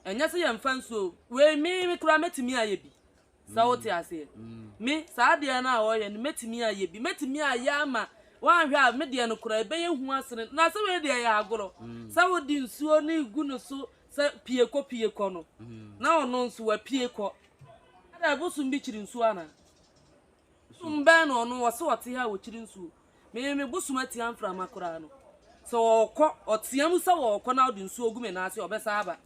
enya se yem fanso we me kura metimi aye bi sa wote ase me sa de na wo ye metimi aye bi metimi aye ama wan hwe a me de no kura be ye hu asene na se we de ya agoro sa wo di nsuo ni gu no so se pie ko no na ono nso wa pie ko ada bosum bi chiri nsuo ana mbe no no wo se wote ha wo chiri nsuo me bosum ati amfra makura no so okọ otiam se wo okọ na odi nsuo ogu me na ase obesa aba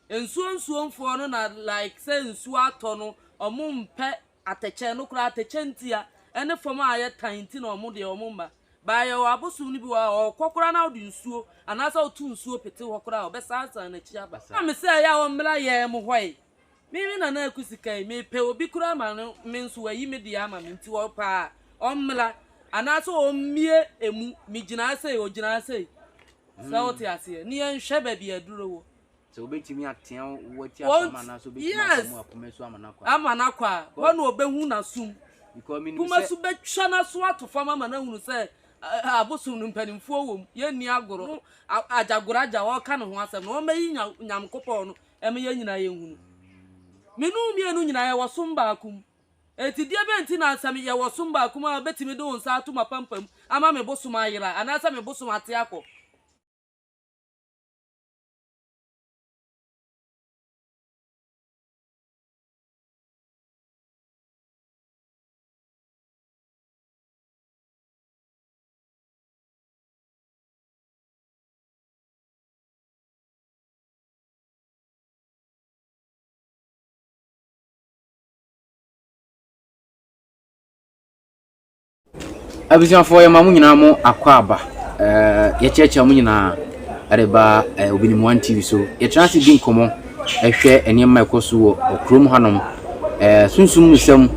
ensuo mfo no na like say nsuo ato no omumpe ateche no kura ateche ntia ene fom aye tanti na omu de omumba ba ye wabosu ni bi wa okokora na odi nsuo anasa otu nsuo pete hokora obesa asa na chi aba na me say ya omra ye mo hoi mimi na na akusikai me pe obi kura ma no me nsuo ayi me de ama me nti wo pa omra anasa omie emu mi gina say o gina say sa wote ase ni enhwe ba bia duro wo so obetimi atean woti asama na so betimi asamu akomesu amana kwa wono obehu na sum because me kuma su betwa na so atofama mana hunu se abosun no mpanimfo wom ye ni agoro Ajagraja wo ka ne ho asem no mayi nyamkopo no eme ye nyina ye hunu menu mienu nyina ye wosom ba akum eti dia benti na asem ye wosom ba akum a betimi do nsa atuma pampam ama me bosum ayira anasa me bosum ate akọ Abusian for mamu nyina mo akwaba ye cheche mu nyina areba obinimu one TV so ye chance din komo ehwe enema ekoso wo okrom hanom sunsum nsem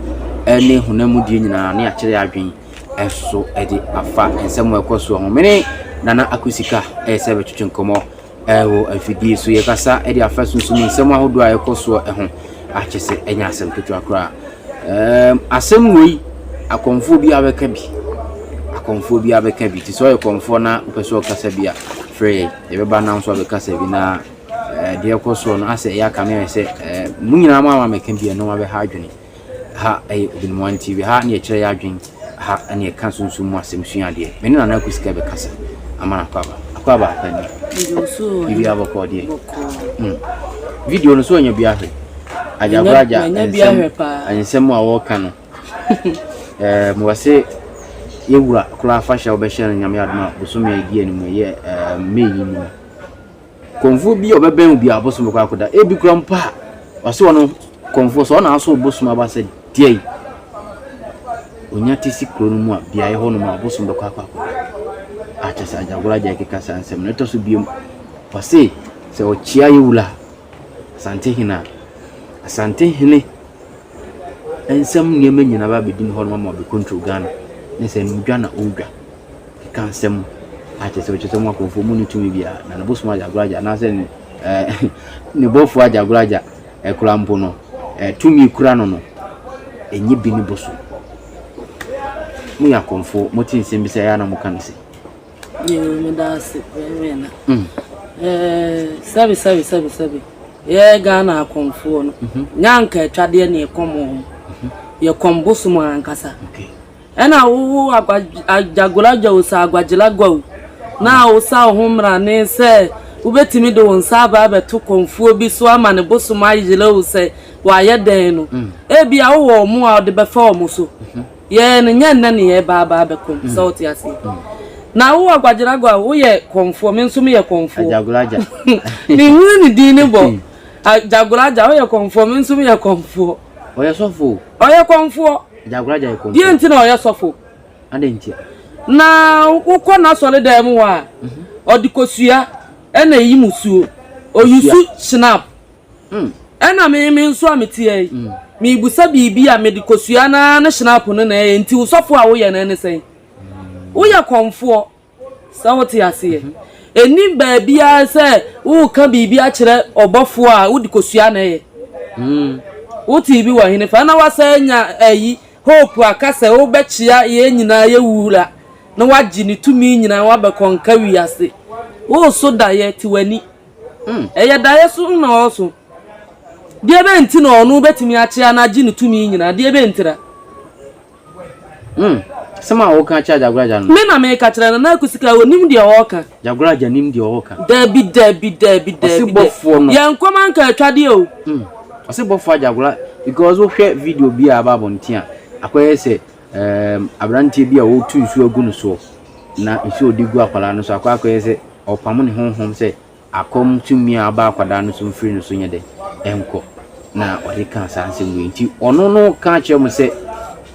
ne hunamu die nyina ne akere adwen eso edi afa nsem ekoso ho mene nana akusika sebe twetwe komo wo afidi so ye kasa edi afa sunsum nsem ahodo a ekoso ho achese enya asem ketwa kra asem wei akomfo bi abeka bi komfo bi abeka bi ti so ye komfo na peso kasa bia free ye be ba na so abeka kasa bi na de ekoso no ase ya kame se munyina ma meka bi no ma be ha adwene ha obin one TV ha ne kire ya adwen ha ne ka sunsum mu asem sua de me ne na kusika be kasa amana akwaba pani so bi aboko de video no so nya bi ahwe Ajagraja ensem a wo ka no mo wase yewura kula fasha obehye nyame adoma bosome edi animu ye meyi ni konfo bi obeben bi abosome kwa akoda ebi kura mpa wase wono konfo so na aso bosome abase die onya tisi kro no mu a bia ye hono mu abosome kwa akoda achasa Ajagraja ekeka sansem no to so biem wase se o chia yewula asante hene ensem niema nyina ba bedin hono ma be control Ghana nese nudwa na odwa kan sem achese ochese mu akonfo mu ni tumi bia na bosuma Ajagraja na se ne bofu Ajagraja ekura mpo no tumi kura no enye bi ni bosu mu ya konfo moti nsem bi se ya na mu kan se ye me da se na sabi ye Ghana akonfo no nyanka atwade ne ekomo ye kombosu ankasa ena wo Ajagraja usa agwagila gwa na usa homra ne se ubetimi do wonsa aba beto konfuo bi so ama ne bosuma yile usa wa ye den no ebia wo mu a de befa omo so ye ne nyanna ne ye ba bekom so ti ase na wo agwagila gwa wo ye konfuo me nso me ye konfuo Ajagraja ni hu ni din ni bo Ajagraja wo ye konfuo me nso me ye konfuo oya sofo oya konfuo Ajagraja e konfo die ntina oya sofo ade ntia na ukọ na sole dem wa odikosua ena yi musuo oyusu snap ena me nso ametie me ibusa bibi a medikosua na snap no na enti usofo a wo ye na ne sen wo ye konfo sa wote ase eni ba bia se wo ka bibi a kire obofo a wo dikosua na ye wo tibi wa hene fa na wasanya ayi hope akase wo bechia ye nyina ye wura na waji ni tumi nyina wa be konka wiase wo so daye ti wani eye daye so na oso die be nti na onu betimi ache na agi ne tumi nyina die be ntira Sama wo kan cha Ajagraja no. Me na me ka kire na akusika onim de wo ka. Ajagraja nim de wo ka. Dabi. Yan kwama nka atwade o. Ose bofo Ajagraja because wo hwe video bi aba ntia. Akoye se abrantie bi a wo tu nsu agu no so. Na nsu odigu akwala no so akoye se opam ne honhom se akom tumi aba akwada no so mfiri no so nyede enko. Na odi kan sanse wi nti ono no ka kire mo se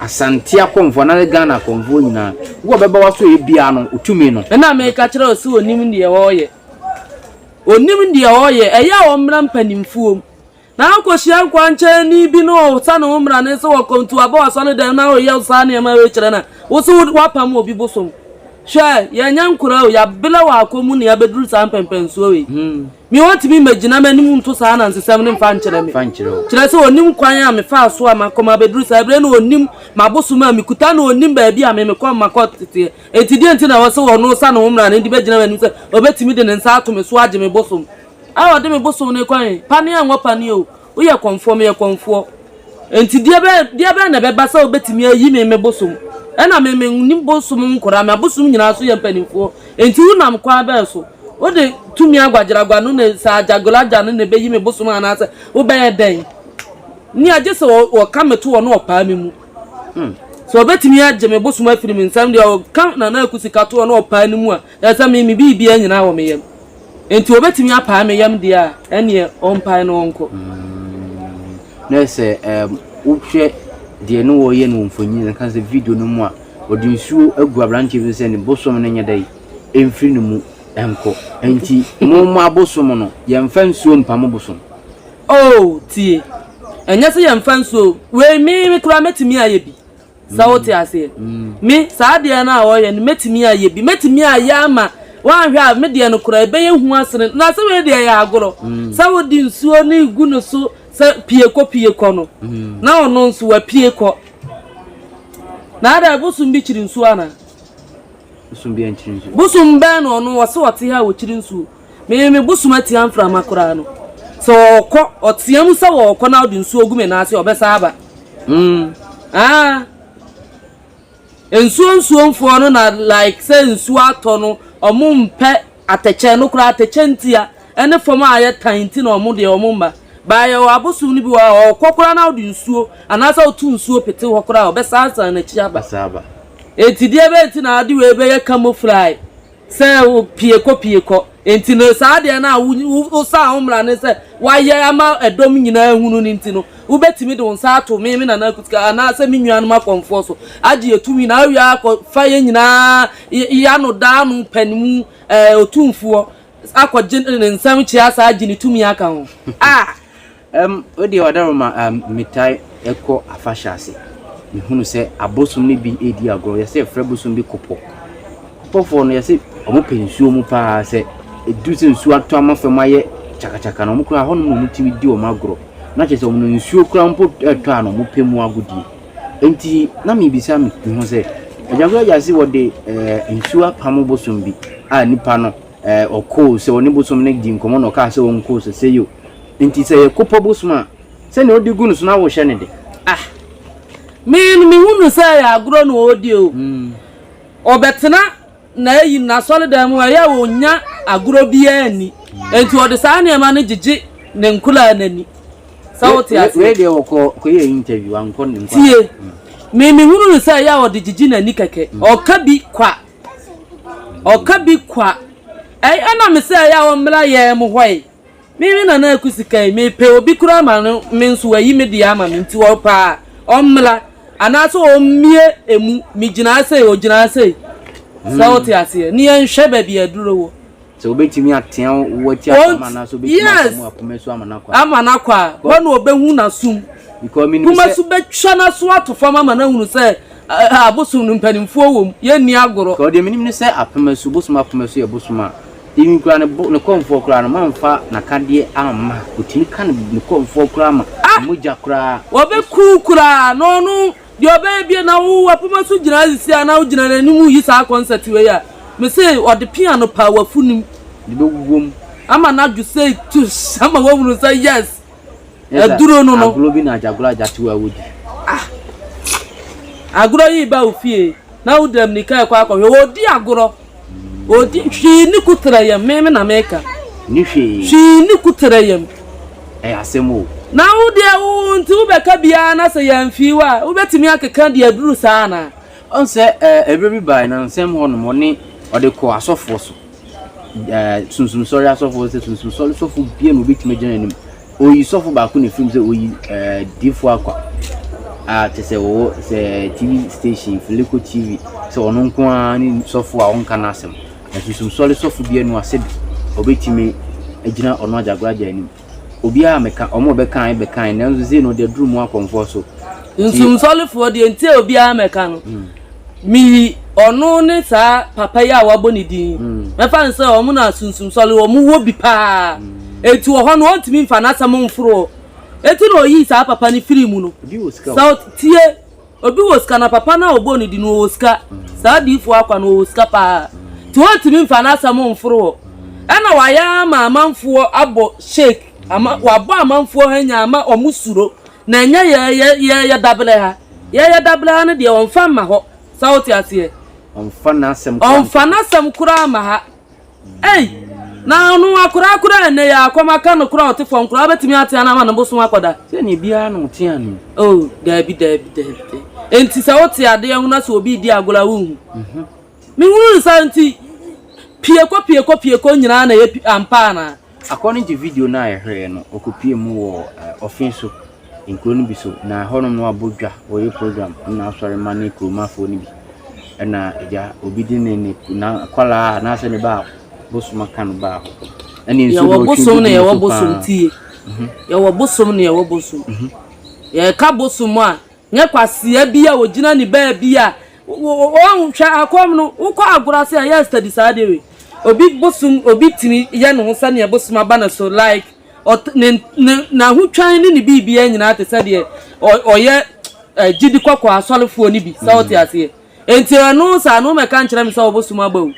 Asantia komfo na Ghana komfo nyina wo beba waso ebia no otumi no na me ka kire osi onim de woye eya wo mra mpanimfuom na akohia nkwanche ni bi no sa no mra ne se wo kontu aba waso no dem na wo ye sa na ma we kire na wo so wapam obi bosom hwe ya nyankura o ya bela wa akomu ne ya beduru sa mpempenso we mi want mi magina manim nto sa na nsesem ne mfa nkire me kire se onim kwan a me fa so ama koma beduru sa bre na onim mabosom a mikuta na onim ba bia me kom makotete etidie nti na wo se wo no sa no mra ne di bagina manim se obetimi de ne nsa ato me so age me bosom a wode me bosom ne kwan pane anwo pane o wo ye konfo ye konfo enti die be na be ba sa obetimi ayi me bosom ena me nim bosom nkora me bosom nyina so ye mpanimfo enti unam kwa ba so o de tumi agwajiragwa no ne sa Ajagraja no ne be yi me bosom anase wo be ye den ni age se wo ka meto wo no opa me mu so obetimi age me bosom afiri me nsam de o ka na akusika to no opa ni mu a ya sa me bibia nyina wo me yam enti obetimi apa me yam de a ene ompa no onko na se uhwe de no wo ye no mfonyi na kan se video no mu a odi nsuo agu abranche bi se ne bosom no nya dai emfiri no mu enko enti mo abosom no yemfa nsuo mpam bosom tie enya se yemfa nsuo we mi kura metimi aye bi sa wote ase mi sa de na wo ye ne metimi aye bi metimi aye ama wan hwe a me de no kura be ye hu asene na se we de ya agoro sa wodi nsuo ne igu no so se pie ko no na ono nso wa pie ko na ada busum bi chiri nsuo ana busum bi anchiri nsuo busum be no no wose wote ha wo chiri nsuo me busum ati amfra makora no so ko otiam sa wo ko na odi nsuo gu me na ase obesa aba nsuo mfo no na like say nsuo ato no omumpe ateche no kura ateche ntia ene fom aye tanti na omude omumba baye wa busum ni bi wa okokora na odi nsuo anasa otu nsuo pete hokora obesa asa na chi aba saba etidie be enti na ade we be ye camouflage se o pie ko enti no sa ade na wo sa umra ne se wa ye ama edom nyina hunu ni enti no wo betimi de wonsa ato me na na kutika anasa mi nwan ma konfo so age etumi na awia ko fa ye nyina ya no da no panimu otumfuo akọ ne nsam chi asa age ni tumi aka ho odi wadaroma mitai eko afashase mihunu se abosum ni bi edi agro yese frabosum bi kopo pofo no yese omo pensuo mu pa se edu se nsuo ato amafema ye chakachaka no mukura ho no mutimi di o magro na chese omo nsuo kura mpo eto ano mo pemu agudi enti na mi bisa mi hu se Ajagraja si wode nsuo apam bosum bi a nipa no okọ se oni bosum ne di nkomo no ka se wonko se yo enti se kopo bosuma se ne odi gunu so na wo hye ne de mi hunu se ya agro no odi o obetena na yi na sole dem ya wonya agro bia ani enti odi sa na ma ne gigi ne nkula nani sa wote ase we de ko ye interview anko ne nkwa tie mi hunu se ya odi gigi nani keke oka bi kwa ana me se ya wo mra ye mo hoi mi na akusika mi pe obi kura ma no mi nso wayi me dia ma mi nti wo pa omla anaso omie emu mi gina se o gina se so ti ase ni en hwe ba bia duro wo so obetimi atean wo ti akoma na so betimi akomo akomeso amana kwa wono obehu na sum because mi ni se kuma su betwa na so atofama ma na hunu se abosum no mpanimfo wo ye ni agoro ko de minim ni se apemeso bosum apemeso ye bosuma imi kura ne komfo kura no manfa na kade amma otini kan ne komfo kura ma moja kura obe kura no de obe bia na wo apoma so gina sisi ana wo gina nanimu yi sa concert we ya me say ode piano power funim the gum. Ama na ju say to sama wo mu say yes. Aduro no no. Agro bi na Ajagraja to awudi. Agro yi ba ofie. Na udam ni kai kwa odi agro. Odi hwi ni kutra yam me na meka. Ni hwi. Hwi ni kutra yam. Asemo. Na udi a nti ubeka bia na se yamfi wa. Ubetimi akeka de aduru saa na. On say every by na nsem ho no money ode ko asofo so. Sunsum sorry asofo say sunsum sorry sofo bia no betimi gena nim. Oyi sofo ba ko ne film say oyi difo akwa. Te say wo say TV station Filico TV say ono nko ani sofo a onka na asem. Sunsum sorry sofo bia no asebi obetimi agina ono Ajagraja anim. Obi a meka omo be kan na nzo ze no de drum akomfo so. Sunsum sorry for de ntie obi a meka no. Mi ono ne sa papa ya wabo ni din me fa nse o mu na sunsum sole o mu wo bi pa etu ho no ontimi mfa na sam mfuro etu no yi sa papa ni firi mu no so tie obi wo ska na papa na obo ni din wo ska sa di fu akwa no wo ska pa tu ontimi mfa na sam mfuro ana wa ya ma amanfo abo shake ama wa bo amanfo hanya ama omusuro na nya ya double ha ya double ha ne de on fa ma ho sauti asie onfana sem kura ma ha na onu akura ne ya akoma ka no kura otefo nkura betimi atia na ma no boso akoda se ne bia no tia ni dabi enti sauti ade hu na so obi di agora wu mi hu sa enti pie ko nyina na ye ampa na according to video na I hear no okopie mu wo offense including biso na honom no abodwa wo program na sorry mani kromafo ni bi na eja obi di ne na kwala na se ne ba bosuma kan ba ani nso do bosom ne wo bosom tie ya wo bosom ne wo bosom ya ka bosom a nya kwasia bia wo gina ni ba bia wo hwa akom no ukọ agora se ya study sa de we obi bosom obi timi ya no sa ne bosom aba na so like na hutwan ni bibia nyina te sa de oye gidi kwakwa asolefo ni bi sa wote ase enti anu sa no me kan kire me sa obosum abawu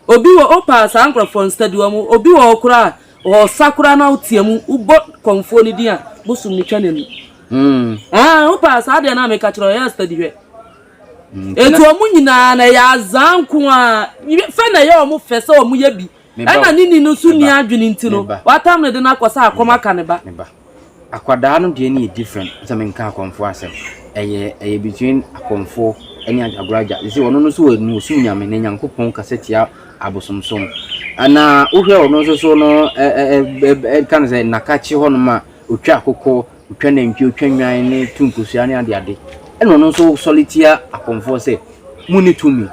obi wo opa sa ankrofon study wo mu obi wo okura o sakura na utiamu ubo komfo ni dia bosum ni twanenu opa sa de na me ka kire ya study hwe enti o mu nyina na ya zanku a fe na ya o mu fe sa o mu ya bi ana nini no su ni adwene ntino watam ne de na akosa akoma kaneba akwada no de ni different so me nka komfo asem eye between akomfo eni Ajagraja isi wono no so wonu su nyame ne nyankopon kasetia abosomsom ana uhwe ono so no kan say nakachi hono ma otwa akoko otwa na ntwi otwa nwan ne tunkusua ne ade eno no so solitia akomfo say muni tumi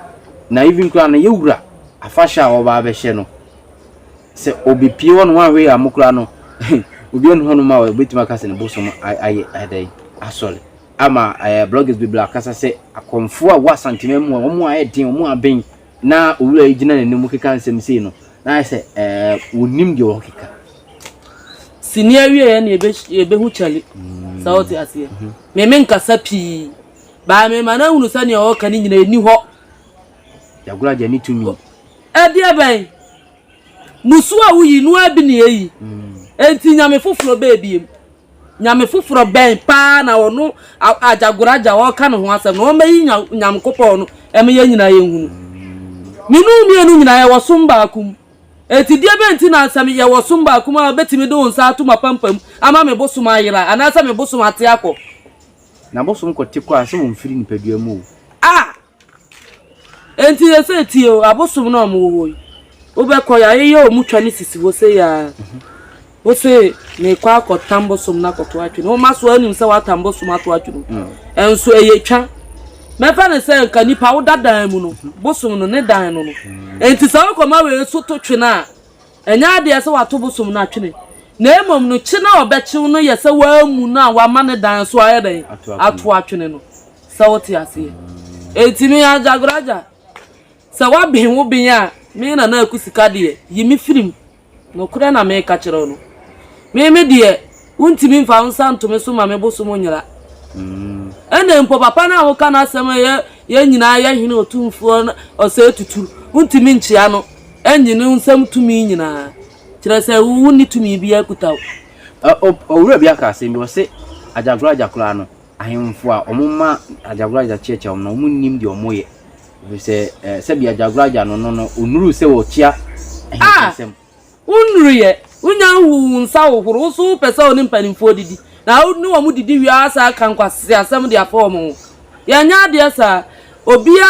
na even kwa na yewura afasha oba abehye no se obi pie hono wa we amukura no obi onu hono ma obetima kase ne bosom ai asole ama bloggers be black kasa se akomfo a wa santimemu omo ayedin omo aben na owura yigina ne nemu keka nsem sei no na se wonim de wo keka sinia wie na ebe hu chale sauti asie me nkasa pi ba me mana hunu sane o ka ni nyina eni ho Ajagraja ni tumi dia ben musu a wuyi nu abi ne yi enti nyame foforo ba ebiem nyame foforo ben pa na ono Ajagraja wo ka no ho asem no mayi nyam kopọ no eme nyina ye hunu minu nyina ye wosomba akum enti dia benti na asem ye wosomba akum a betimi do nsa atuma pampam ama me bosom ayira anasa me bosom ate akọ na bosom ko tikọ ase wo mfiri ni padua mu enti ese tio abosom no mo wo obekọ ya ye o mutwa ni sisi wo se ya wo se me kwa akotam bosom na akoto atwe no maso anim se watam bosom ato atwe no enso eye twa me fa ne se nka nipa wo dadan mu no bosom no ne dan no no enti se wo koma we so to twe na enya ade se wato bosom na atwe na emom no chi na obechiw no ye se wa mu na wa ma ne dan so ayedan ato atwe no se wo te ase enti mi Ajagraja se wa bin wo bin ya me na akusika de yimi firim no kura na me ka kire no me de untimi mfa nsa ntome so ma me bosom nyira ene mpo papa na ho kana asem ye nyina ye hene otumfuo o se tutu untimi nchia no enyine nsem tumi nyina kire se wuni tumi bia kutaw owura bia ka asem bi o se Ajagraja kula no ahemfo a omuma Ajagraja cheche no omunnim de omoye se se bia Ajagraja no onuru se wo chia ahemfo unuru ye unya hu nsa wohoro so pese oni mpanimfo didi na oni wo mu didi wi asa kan kwase asem de afom ya nya de sa obia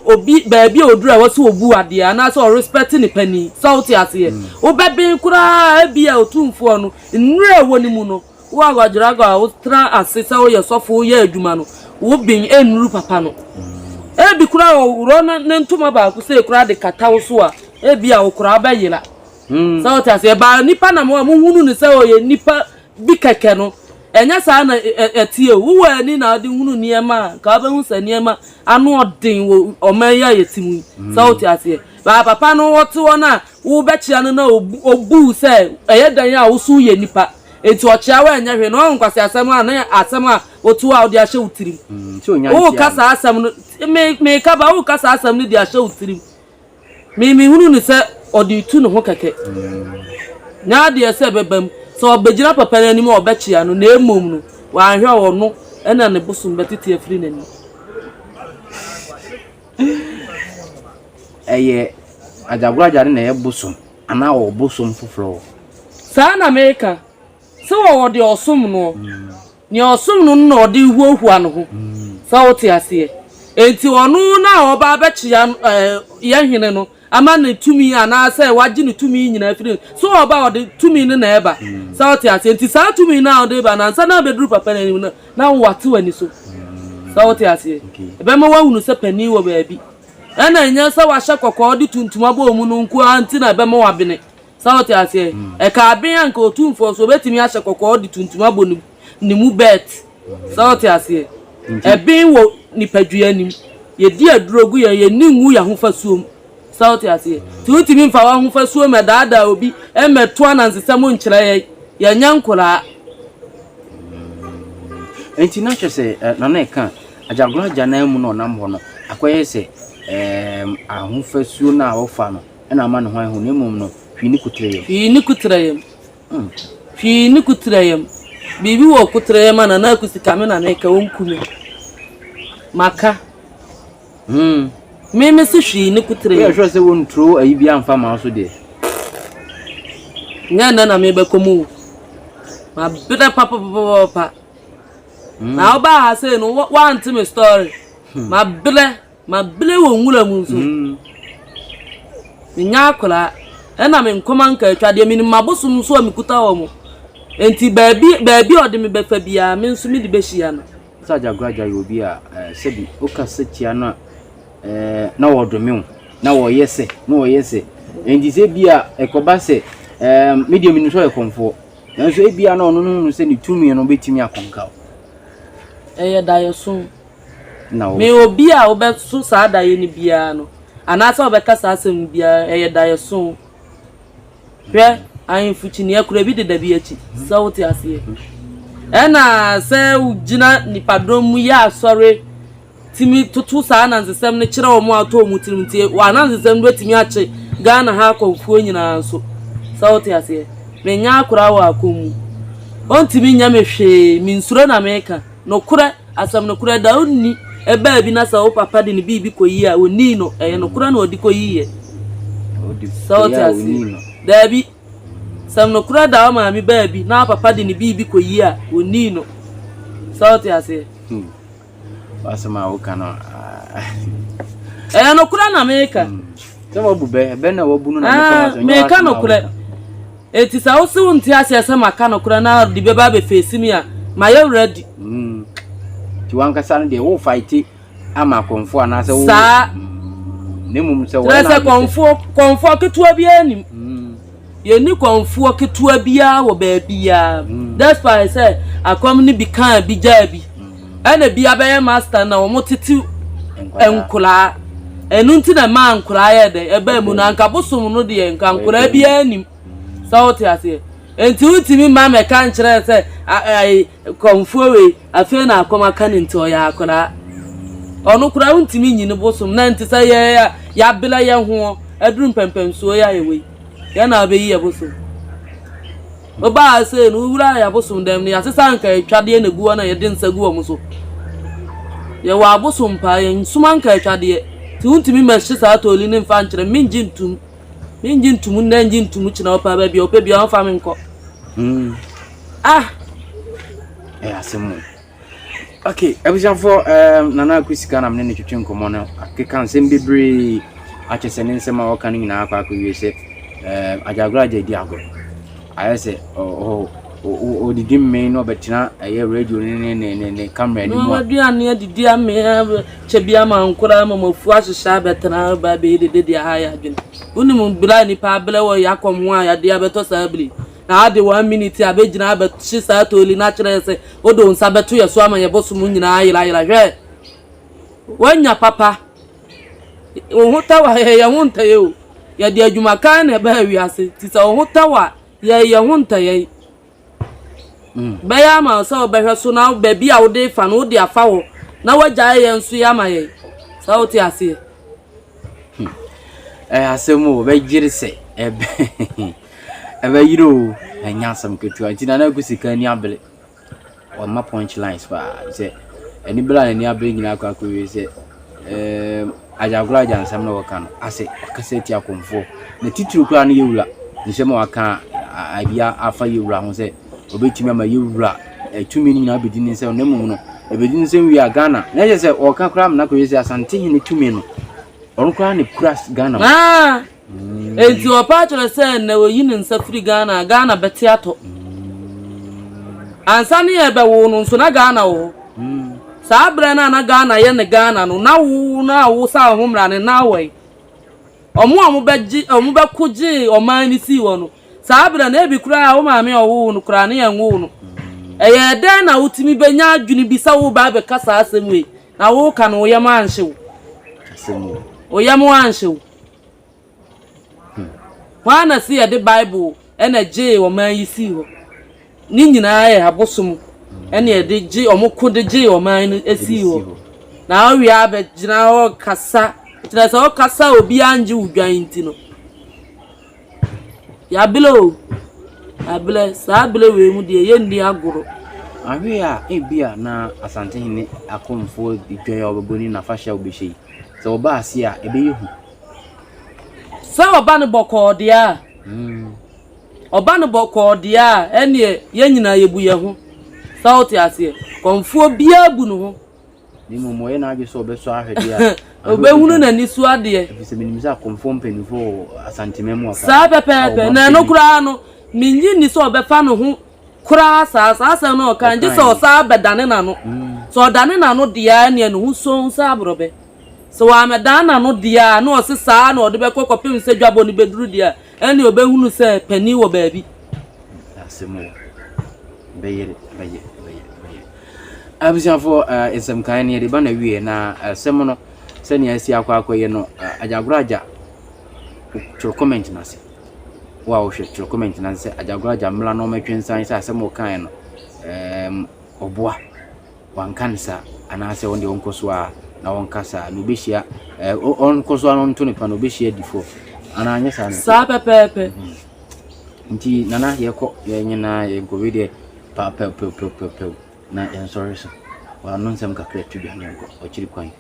obi baabi odura wo so obu ade ana so respect ni pani sauti ase wo bebe kura ebia otumfo no nure wo ni mu no wo Ajagraja wo tra asesa wo ye sofo ye adwuma no wo bin enuru papa no ebi kura wo na ntuma ba ku se kura de katawo so a ebia wo kura ba yila sauti ase ba nipa na mo hunu ni se oye nipa bi keke no enya sa na etie wo ani na de hunu niema ka ba hu sa niema anu odin wo omanya yetimu sauti ase ba papa no wote wona wo be chia no na obu se eye dan ya wo su ye nipa eti ochia wa enya hwe no nkwase asem a asem a wotu a odi ahye utirim wo kasa asem no me ka ba wo kasa asem no di ahye utirim me hunu ni se odi tu no ho keke nya de se bebam so obejira papa ni mo obechia no na emom no wa ahwe wo no ena ne busum betiti afiri nani eye Ajagraja na ye busum ana wo busum foforo sa na meka so wo de osum no ni osum no na odi huohua no ho sa wo te ase enti onu na oba bechia ye hene no ama ne tumi ana say waji ne tumi nyina afiri so oba ode tumi ne na eba sa oti ase enti sa tumi na ode ba na nsa na bedru papa na ni na wate wani so sa oti ase ebe ma wahunu se pani wo baabi ana nya sa wa hye kokko ode tuntuma bo mu no nku anti na ebe ma wabene sa oti ase e ka aben anka otumfo so betimi hye kokko ode tuntuma bo ni mu bet sa oti ase ebe wo nipadua nim ye di adrogu ye ningu ya ho fasuom sauti ase tutimi mfa wa ho fasuo medada obi emeto anansesem nkyere ye nyankora enti na hwese na na eka Ajagraja na mu no nam ho no akoye se ahon fasuo na wofa no na ma ne ho ne mum no hwini kutrayem bibi wo kutrayem na kusika me na eka wonkume maka me se hwi ni kutre ya hwe se won tro ayi bia mfa ma so de nya na me bekomu ma bida papa na oba ha se no want me story ma bile wo nwura mu so nya akola na me nkoma nka atwade me ni mabosum so me kuta wo mu enti baabi ode me befa bia me nso me di behia no sa Ajagraja yo bia sebi okasa tia na na wodome na woyese endi se bia ekoba se medium ni so e komfo na so e bia na ono no se ni tumi no betimi akonka eye dayeso na me obi a obeso sa daye ni bia no anasa obekasa asem bia eye dayeso hwe ayin fuchi ni akura bi de dabi achi sauti ase ena se ugina ni padom ya asore timi tutu sa na nzesem ne kire wo mu ato mu tirim tie wa na nzesem do timi ache Ghana ha konfuo nyina so sauti ase me nya akura wa akomu on timi nya me hwe mi nsuro na meka no kura asam no kura da onni eba bi na sa wo papa de ni bibi koyi a oni no no kura na odi koyi ye sauti ase da bi sam no kura da ma mi ba bi na papa de ni bibi koyi a oni no sauti ase asema ukana no kura na meka sema bube be na wabunu na meka no kura eti sa wo se wonti ase sema ka no kura na di be ba be face mi a ma ye ready ti wanka san de wo fight ama konfo ana se wo sa nemum se wo na se konfo ketua bia nim ye ni konfo ketua bia wo ba bia that's why I say akom ni bi kan bi ja bi ana bia be master na wo motiti enkula enunti na ma nkura ye de ebe mu na nka bosum no de nka nkura bia nim sauti ase enti utimi ma me kan kire se komfo we afi na akoma kan enti oya akora onu kura untimi nyine bosom na enti se ya bela ye ho aduru pempem so ya yewe ya na be yi bosom oba se no wura ya bosom dem ne asesa nka atwade na guo na ye de nsa guo muso ye wa bosom pa ye sumanka atwade ti untimi ma hisa toli ne mfa nkire minjintum na njintum china opa ba bi opa bi on fa me nko asemu okay ebusian for nana akusika na mne twetwe nkomo no akeka nsem bebre achesene nsem a waka nyina akwa akwe se Ajagraja di agro ayese o didi me no betina aye radio ne camera ni mo aduane didi ame chebia ma nkura ma mafu ahihya betena ba be dede haya adwene unimu bla ni pa bla wo yakom ho aya de abeto sabli na ade 1 minute abegina abechi sa toli na kire se odo nsa beto yeso ama ye boso mu nyina ayira hwe wanya papa o hutawa ye hunta ye o ya de adwuma kan na ba wiase ti sa o hutawa ye hunta ye baya ma so behwe so na baby a wo de fa no de afa wo na waja ye nso ya ma ye sa o ti ase asemu be jiri se ebe yiro enya asem ketu anti na agusika ni abele o ma punch lines ba se eni bla ni abele nyina akwa akwe se Ajagraja nsam na waka no ase kaseti akomfo na tituru kra na yewura nsem waka abia afa yewura ho se obetimi ama yewura tumi ni na bedini se onemu no ebedini se wi Ghana na je se oka kra na ko yesi asante hene tumi no onu kra ne kras Ghana enti opa chere se na oyi ne nsafiri Ghana beti ato ansani ebe wo no nso na Ghana wo sabra na Ghana ye ne Ghana no na wo sa homra ne na we omo be kuji oman ni si wo no sabra na ebi kura wo maame owo no kura ne yan wo no eye de na utimi benya adwuni bi sa wo ba be kasa asemwe na wo ka no ye ma anhyew asemu o ye mo anhyew wana si ye de Bible ena je wo man yi si wo ni nyina ye abosom ene ye de je omoko de je wo man esi wo na awi abe gina o kasa tira so kasa obi anje udwan ntino ya bilo abele sa bele we mu de ye ndi agoro awi a ebia na asante hene akomfo didwan obeboni na fasha obeshi so oba ase a ebe yehu sa oba ne boko dia oba ne boko dia ene ye nyina yebu ye ho sa oti ase komfo bia bu no ho ni mo ye na age so obeso ahwede a obehunu na ni su ade efise minimisa komfo mpenifo asante memu afa sa pepe na no kura no minyi ni so obefa no ho kura sa no kan je so sa bedane na no so dane na no dia ne no so sa abrobe so wa medana no dia no osesa na ode be kokopim se dwabo ni beduru dia ene obehunu se pani wo baabi asemu beye abusian for esem kan ne de ba na wie na asem no se ne asi akwakoye no Ajagraja tro comment na se wa wo hwe tro comment na se Ajagraja mla no matwensan se asem o kan no oboa wankansa ana se wonde wonkoso a na wonkasa no behia onkoso no nto ne pa no behia difo ana anya sa pepe nti nana yeko ye nyina ye govide pa na en sorry so wa no nsem kakra tubi anenko ochiri kwan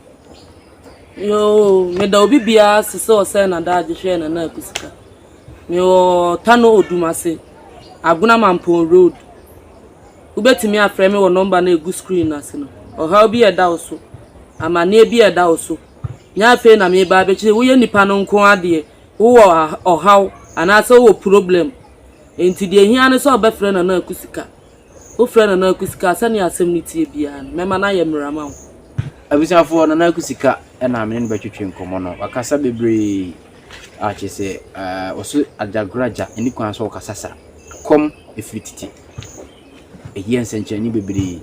yo me da obi bia sese se na da hwe na akusika yo tano odumase aguna mampon road ubetimi afrɛ me wo number na egu screen ase no oha bi eda oso amane bi eda oso nya fe na me ba be chi wo ye nipa no nko ade wo ohaw anase wo problem enti de hia ne so obefrɛ na akusika wo frɛ na akusika sane asɛm ni tie bia mema na ye mrama wo abisafo na akusika na amene ne betwetwe nkomo no wakasa bebre a chese oso Ajagraja eni kwan so kasasa kom efrititi eyi ensenchani bebre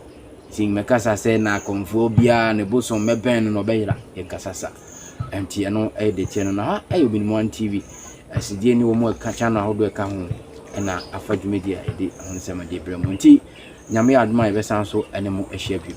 sing mekasa se na komfo bia ne boso meben no beyira ye kasasa enti eno e de tie no na ha ayo binimo TV asidie ni wo mo ka channel ahodo e ka ho na afa dwumadi a edi ahonsema de brɛ mu nti nyame adoma yɛbɛsan so ene mu ahyia bi